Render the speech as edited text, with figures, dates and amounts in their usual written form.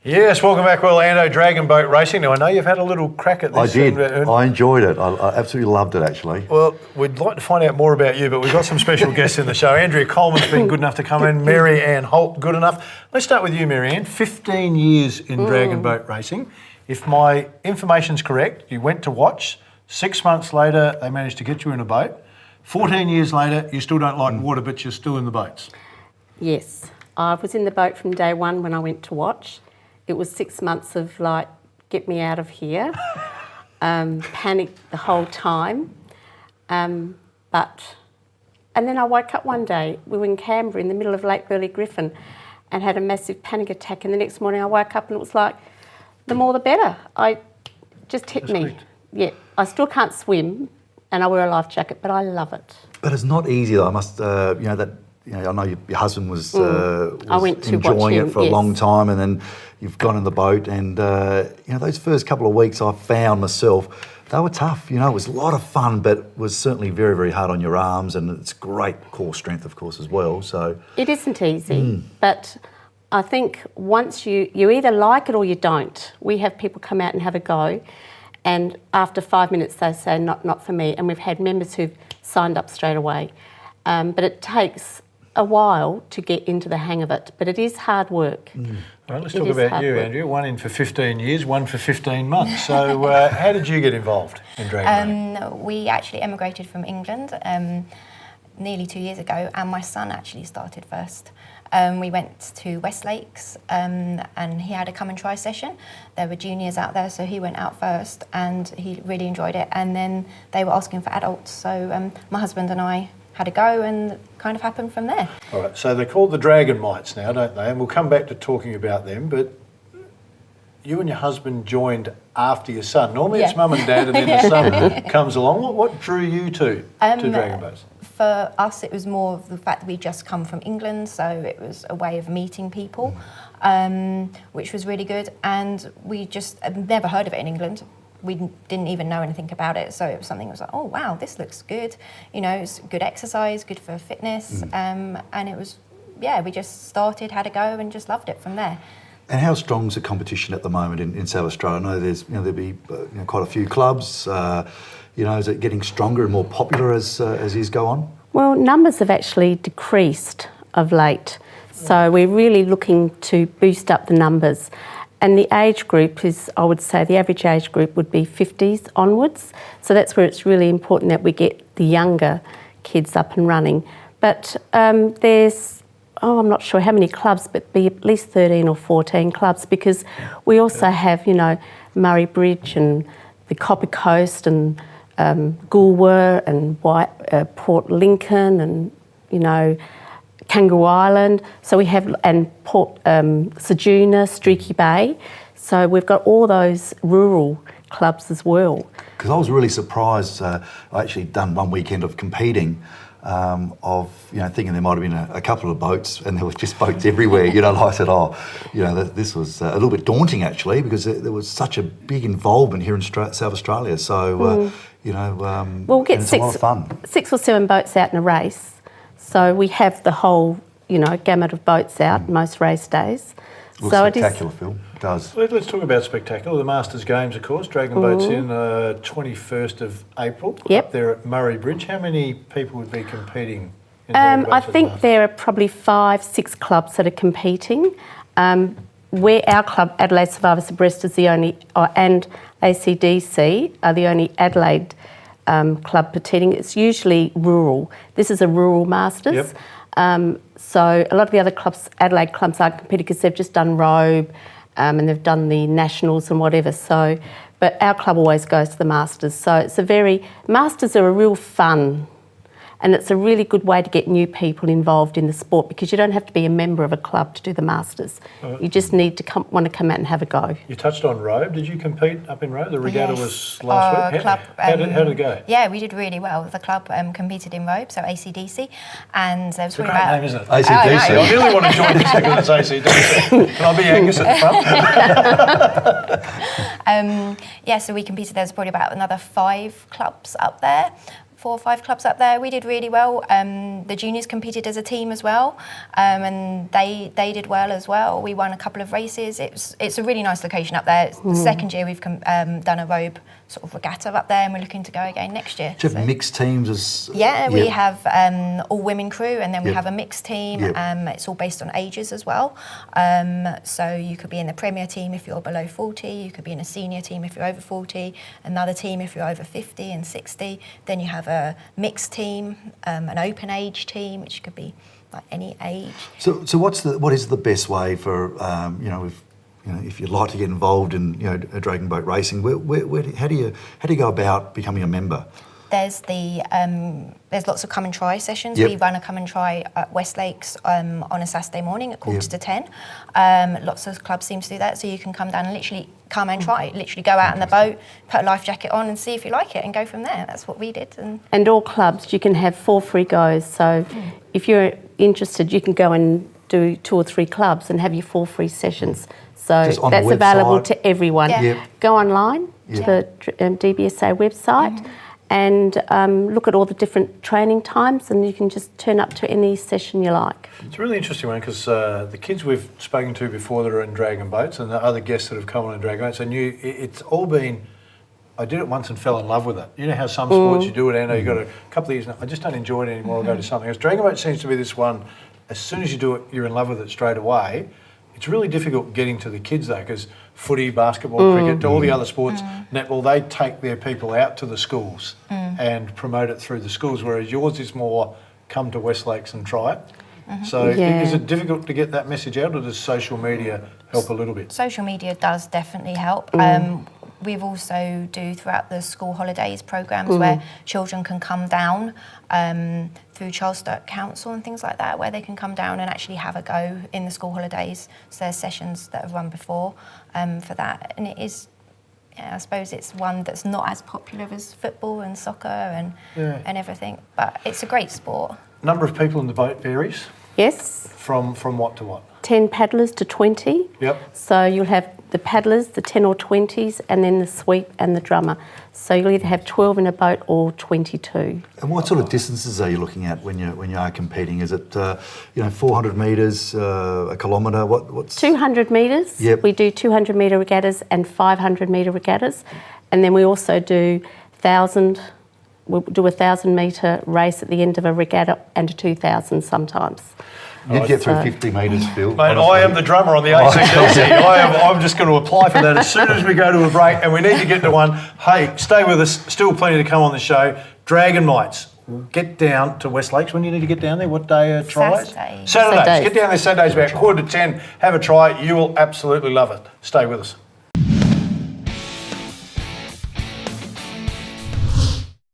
Yes, welcome back, Orlando Dragon Boat Racing. Now, I know you've had a little crack at this. I did. I enjoyed it. I absolutely loved it, actually. Well, we'd like to find out more about you, but we've got some special guests in the show. Andrea Coleman's been good enough to come in. Mary Ann Holt, good enough. Let's start with you, Mary Ann. 15 years in Dragon Boat Racing. If my information's correct, you went to watch. 6 months later, they managed to get you in a boat. 14 years later, you still don't like water, but you're still in the boats. Yes. I was in the boat from day one when I went to watch. It was 6 months of like, get me out of here. Panicked the whole time. And then I woke up one day, we were in Canberra in the middle of Lake Burley Griffin and had a massive panic attack. And the next morning I woke up and it was like, the more the better. Just hit me. Yeah, I still can't swim and I wear a life jacket, but I love it. But it's not easy though. I must, I know your husband was I went to enjoying watch it for a long time, and then you've gone in the boat, and those first couple of weeks I found myself, they were tough. It was a lot of fun, but was certainly very, very hard on your arms, and it's great core strength, of course, as well. So it isn't easy, but I think once you either like it or you don't. We have people come out and have a go, and after 5 minutes they say, not for me, and we've had members who've signed up straight away. But it takes a while to get into the hang of it, but it is hard work. Right, let's talk about you, Andrea. One in for 15 years, one for 15 months. So how did you get involved in dragon boating? We actually emigrated from England nearly 2 years ago, and my son actually started first. We went to West Lakes and he had a come and try session. There were juniors out there, so he went out first and he really enjoyed it. And then they were asking for adults, so my husband and I had a go and it kind of happened from there. All right, so they're called the Dragon Mites now, don't they? And we'll come back to talking about them, but you and your husband joined after your son. Normally it's mum and dad and then the son comes along. What drew you to dragon boats? For us, it was more of the fact that we just come from England, so it was a way of meeting people, which was really good. And we just had never heard of it in England. We didn't even know anything about it, so it was something that was like, oh wow, this looks good. It's good exercise, good for fitness, and it was, we just started, had a go, and just loved it from there. And how strong is the competition at the moment in South Australia? I know there's, there'll be quite a few clubs. Is it getting stronger and more popular as years go on? Well, numbers have actually decreased of late, so we're really looking to boost up the numbers. And the age group is, I would say, the average age group would be 50s onwards. So that's where it's really important that we get the younger kids up and running. But there's, I'm not sure how many clubs, but be at least 13 or 14 clubs, because we also have, Murray Bridge and the Copper Coast and Goolwa and Port Lincoln and, Kangaroo Island, so we have, and Port Sejuna, Streaky Bay, so we've got all those rural clubs as well. Because I was really surprised, I actually done one weekend of competing, thinking there might have been a couple of boats, and there were just boats everywhere. I said, this was a little bit daunting actually, because there was such a big involvement here in South Australia. So, we'll get it's a lot of fun. 6 or 7 boats out in a race. So we have the whole, gamut of boats out most race days. Looks so spectacular, Phil. It does. Let's talk about spectacular. The Masters Games, of course. Dragon Boat's in 21st of April. Yep. Up there at Murray Bridge. How many people would be competing in Dragon Boats? I think there are probably 5-6 clubs that are competing. Where our club, Adelaide Survivors of Breast, is the only, and ACDC are the only Adelaide club competing. It's usually rural. This is a rural Masters. Yep. So a lot of the other clubs, Adelaide clubs, aren't competing because they've just done Robe and they've done the Nationals and whatever. So, but our club always goes to the Masters. So Masters are a real fun, and it's a really good way to get new people involved in the sport, because you don't have to be a member of a club to do the Masters. You just need to want to come out and have a go. You touched on Robe. Did you compete up in Robe? The regatta was last week. Club, how did it go? Yeah, we did really well. The club competed in Robe, so ACDC, and there was it's a great name, isn't it? ACDC. I really want to join this because it's ACDC. Can I be Angus at the front? So we competed. There's probably about another 5 clubs up there. 4 or 5 clubs up there. We did really well. The juniors competed as a team as well, and they did well as well. We won a couple of races. It's a really nice location up there. It's the second year we've done a robe sort of regatta up there, and we're looking to go again next year. Do you have mixed teams? Yeah, we have all women crew, and then we have a mixed team. It's all based on ages as well. So you could be in the premier team if you're below 40, you could be in a senior team if you're over 40, another team if you're over 50 and 60. Then you have a mixed team, an open age team, which could be like any age. So what is the best way for if you'd like to get involved in dragon boat racing? How do you go about becoming a member? There's lots of come and try sessions. We run a come and try at West Lakes on a Saturday morning at 9:45. Lots of clubs seem to do that, so you can come down and literally come and try. Literally go out in the boat, put a life jacket on, and see if you like it, and go from there. That's what we did. And all clubs, you can have 4 free goes. So if you're interested, you can go and do 2 or 3 clubs and have your 4 free sessions. So that's available to everyone. Go online to the DBSA website and look at all the different training times, and you can just turn up to any session you like. It's a really interesting one because the kids we've spoken to before that are in dragon boats, and the other guests that have come on in dragon boats, it's all been, I did it once and fell in love with it. You know how some sports you do it, Anna, you got a couple of years, I just don't enjoy it anymore, I'll go to something else. Dragon boat seems to be this one, as soon as you do it, you're in love with it straight away. It's really difficult getting to the kids though, because footy, basketball, cricket, all the other sports, netball, they take their people out to the schools and promote it through the schools, whereas yours is more come to West Lakes and try it. So is it difficult to get that message out, or does social media help a little bit? Social media does definitely help. We've also do throughout the school holidays programs where children can come down through Charles Sturt Council and things like that, where they can come down and actually have a go in the school holidays. So there's sessions that have run before for that, and it is, I suppose it's one that's not as popular as football and soccer and everything, but it's a great sport. Number of people in the boat varies? Yes. From what to what? 10 paddlers to 20. Yep. So you'll have the paddlers, the 10 or 20s, and then the sweep and the drummer. So you'll either have 12 in a boat or 22. And what sort of distances are you looking at when you are competing? Is it 400 metres, a kilometre? What's 200 metres. Yep. We do 200 metre regattas and 500 metre regattas, and then we also do 1,000. We'll do a 1,000 metre race at the end of a regatta and a 2,000 sometimes. You'd get through 50 metres, Phil. Mate, I am the drummer on the ACDC. I'm just going to apply for that as soon as we go to a break, and we need to get to one. Hey, stay with us. Still plenty to come on the show. Dragon Mites. Get down to West Lakes. When do you need to get down there? What day are tries? Saturdays. Saturdays. Get down there Saturdays about 9:45. Have a try. You will absolutely love it. Stay with us.